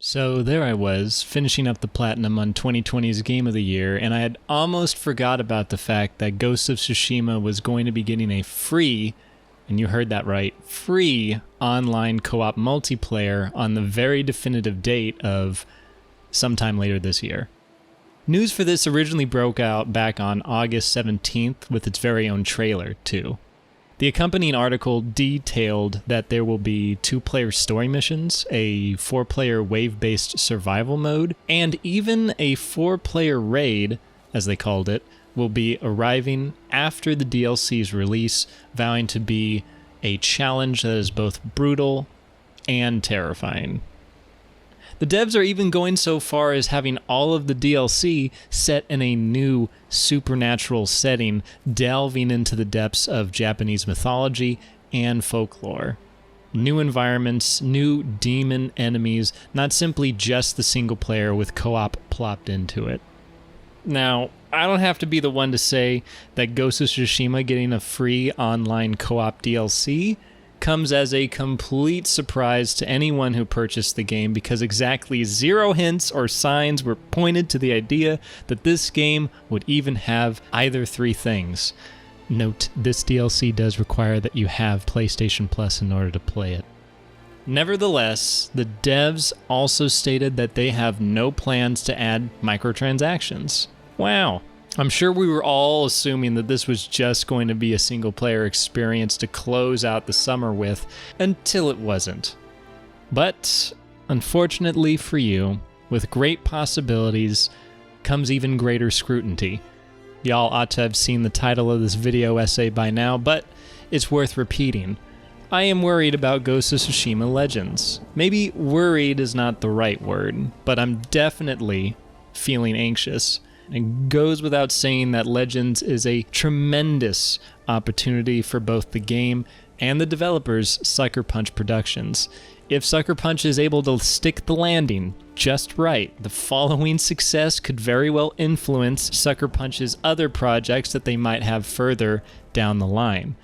So there I was, finishing up the platinum on 2020's Game of the Year, and I had almost forgot about the fact that Ghost of Tsushima was going to be getting a free, and you heard that right, free online co-op multiplayer on the very definitive date of sometime later this year. News for this originally broke out back on August 17th with its very own trailer, too. The accompanying article detailed that there will be 2-player story missions, a 4-player wave-based survival mode, and even a 4-player raid, as they called it, will be arriving after the DLC's release, vowing to be a challenge that is both brutal and terrifying. The devs are even going so far as having all of the DLC set in a new supernatural setting, delving into the depths of Japanese mythology and folklore. New environments, new demon enemies, not simply just the single player with co-op plopped into it. Now, I don't have to be the one to say that Ghost of Tsushima getting a free online co-op DLC comes as a complete surprise to anyone who purchased the game, because exactly 0 hints or signs were pointed to the idea that this game would even have either 3 things. Note, this DLC does require that you have PlayStation Plus in order to play it. Nevertheless, the devs also stated that they have no plans to add microtransactions. Wow. I'm sure we were all assuming that this was just going to be a single-player experience to close out the summer with, until it wasn't. But, unfortunately for you, with great possibilities comes even greater scrutiny. Y'all ought to have seen the title of this video essay by now, but it's worth repeating. I am worried about Ghost of Tsushima Legends. Maybe worried is not the right word, but I'm definitely feeling anxious. It goes without saying that Legends is a tremendous opportunity for both the game and the developers, Sucker Punch Productions. If Sucker Punch is able to stick the landing just right, the following success could very well influence Sucker Punch's other projects that they might have further down the line.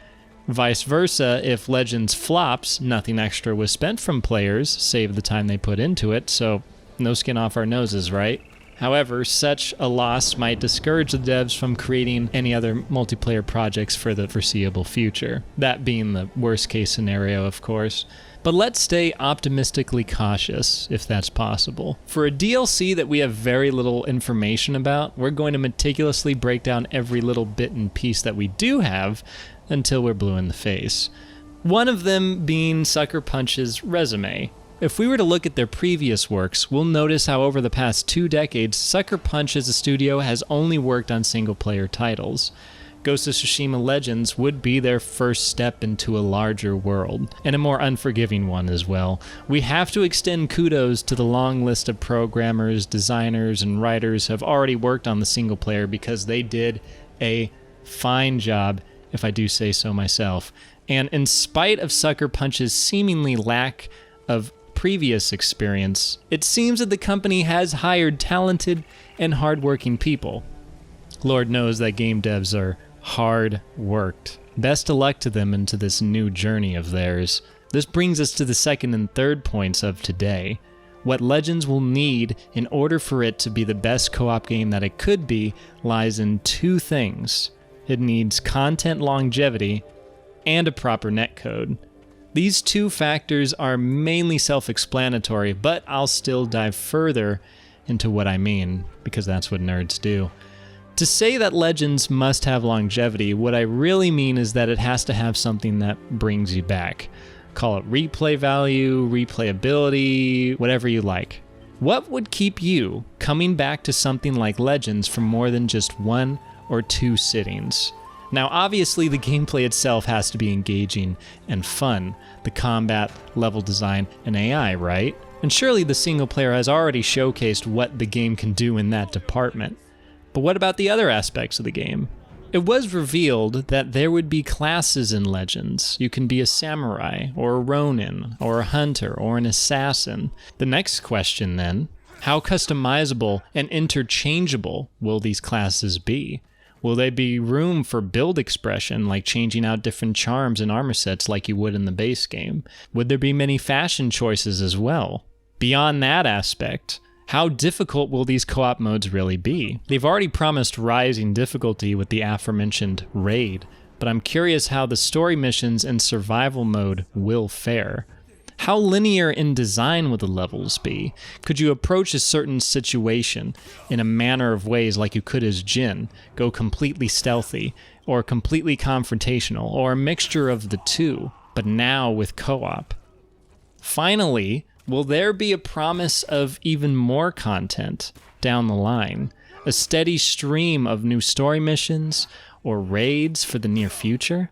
Vice versa, if Legends flops, nothing extra was spent from players, save the time they put into it, so no skin off our noses, right? However, such a loss might discourage the devs from creating any other multiplayer projects for the foreseeable future. That being the worst case scenario, of course. But let's stay optimistically cautious, if that's possible. For a DLC that we have very little information about, we're going to meticulously break down every little bit and piece that we do have until we're blue in the face. One of them being Sucker Punch's resume. If we were to look at their previous works, we'll notice how over the past 2 decades, Sucker Punch as a studio has only worked on single-player titles. Ghost of Tsushima Legends would be their first step into a larger world, and a more unforgiving one as well. We have to extend kudos to the long list of programmers, designers, and writers who have already worked on the single-player, because they did a fine job, if I do say so myself. And in spite of Sucker Punch's seemingly lack of previous experience, it seems that the company has hired talented and hard-working people. Lord knows that game devs are hard-worked. Best of luck to them into this new journey of theirs. This brings us to the second and third points of today. What Legends will need in order for it to be the best co-op game that it could be lies in 2 things. It needs content longevity and a proper netcode. These 2 factors are mainly self-explanatory, but I'll still dive further into what I mean, because that's what nerds do. To say that Legends must have longevity, what I really mean is that it has to have something that brings you back. Call it replay value, replayability, whatever you like. What would keep you coming back to something like Legends for more than just 1 or 2 sittings? Now, obviously, the gameplay itself has to be engaging and fun, the combat, level design, and AI, right? And surely the single player has already showcased what the game can do in that department. But what about the other aspects of the game? It was revealed that there would be classes in Legends. You can be a samurai, or a ronin, or a hunter, or an assassin. The next question then, how customizable and interchangeable will these classes be? Will there be room for build expression, like changing out different charms and armor sets like you would in the base game? Would there be many fashion choices as well? Beyond that aspect, how difficult will these co-op modes really be? They've already promised rising difficulty with the aforementioned raid, but I'm curious how the story missions and survival mode will fare. How linear in design will the levels be? Could you approach a certain situation in a manner of ways like you could as Jin, go completely stealthy, or completely confrontational, or a mixture of the two, but now with co-op? Finally, will there be a promise of even more content down the line? A steady stream of new story missions or raids for the near future?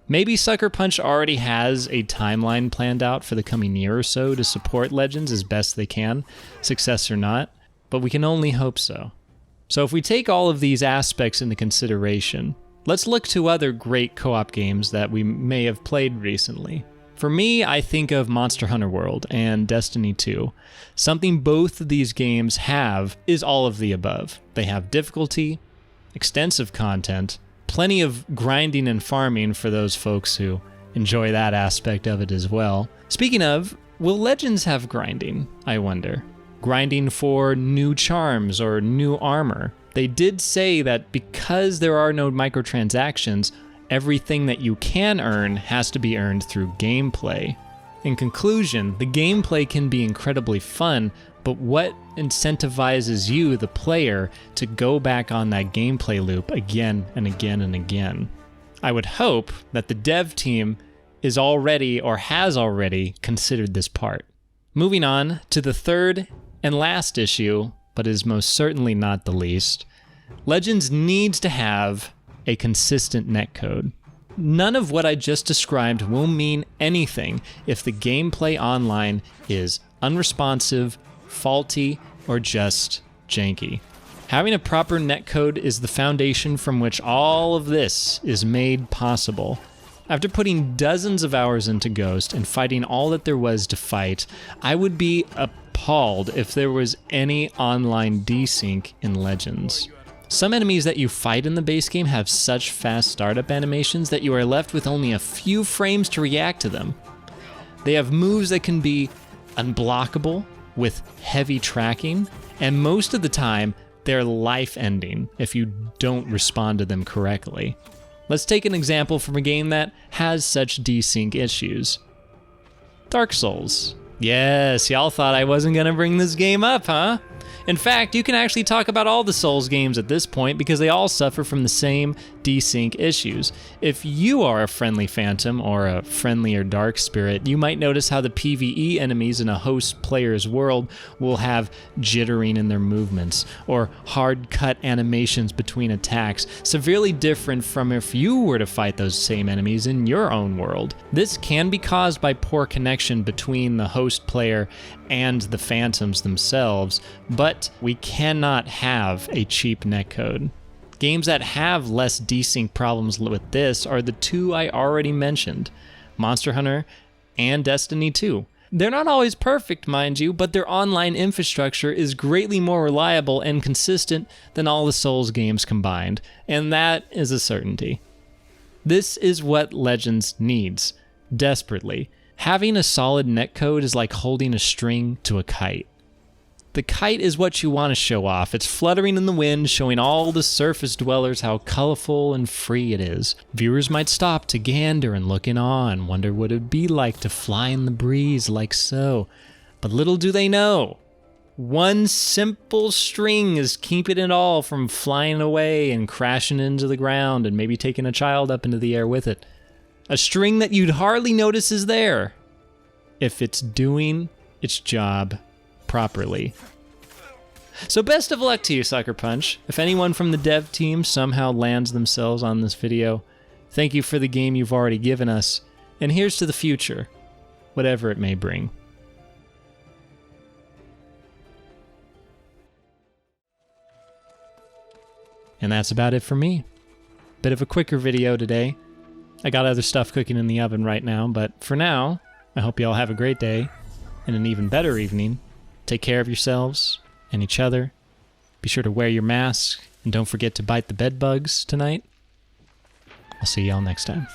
Maybe Sucker Punch already has a timeline planned out for the coming year or so to support Legends as best they can, success or not, but we can only hope so. So if we take all of these aspects into consideration, let's look to other great co-op games that we may have played recently. For me, I think of Monster Hunter World and Destiny 2. Something both of these games have is all of the above. They have difficulty, extensive content, plenty of grinding and farming for those folks who enjoy that aspect of it as well. Speaking of, will Legends have grinding, I wonder? Grinding for new charms or new armor. They did say that because there are no microtransactions, everything that you can earn has to be earned through gameplay. In conclusion, the gameplay can be incredibly fun, but what incentivizes you, the player, to go back on that gameplay loop again and again and again? I would hope that the dev team is already or has already considered this part. Moving on to the third and last issue, but is most certainly not the least, Legends needs to have a consistent netcode. None of what I just described will mean anything if the gameplay online is unresponsive, faulty, or just janky. Having a proper netcode is the foundation from which all of this is made possible. After putting dozens of hours into Ghost and fighting all that there was to fight, I would be appalled if there was any online desync in Legends. Some enemies that you fight in the base game have such fast startup animations that you are left with only a few frames to react to them. They have moves that can be unblockable with heavy tracking, and most of the time, they're life-ending if you don't respond to them correctly. Let's take an example from a game that has such desync issues. Dark Souls. Yes, y'all thought I wasn't gonna bring this game up, huh? In fact, you can actually talk about all the Souls games at this point because they all suffer from the same desync issues. If you are a friendly phantom or a friendlier dark spirit, you might notice how the PvE enemies in a host player's world will have jittering in their movements or hard cut animations between attacks, severely different from if you were to fight those same enemies in your own world. This can be caused by poor connection between the host player and the phantoms themselves, but we cannot have a cheap netcode. Games that have less desync problems with this are the two I already mentioned, Monster Hunter and Destiny 2. They're not always perfect, mind you, but their online infrastructure is greatly more reliable and consistent than all the Souls games combined, and that is a certainty. This is what Legends needs, desperately. Having a solid netcode is like holding a string to a kite. The kite is what you want to show off. It's fluttering in the wind, showing all the surface dwellers how colorful and free it is. Viewers might stop to gander and look in awe and wonder what it would be like to fly in the breeze like so. But little do they know, one simple string is keeping it all from flying away and crashing into the ground and maybe taking a child up into the air with it. A string that you'd hardly notice is there if it's doing its job properly. So best of luck to you, Sucker Punch. If anyone from the dev team somehow lands themselves on this video, thank you for the game you've already given us, and here's to the future, whatever it may bring. And that's about it for me. Bit of a quicker video today. I got other stuff cooking in the oven right now, but for now, I hope you all have a great day and an even better evening. Take care of yourselves and each other. Be sure to wear your mask and don't forget to bite the bed bugs tonight. I'll see y'all next time.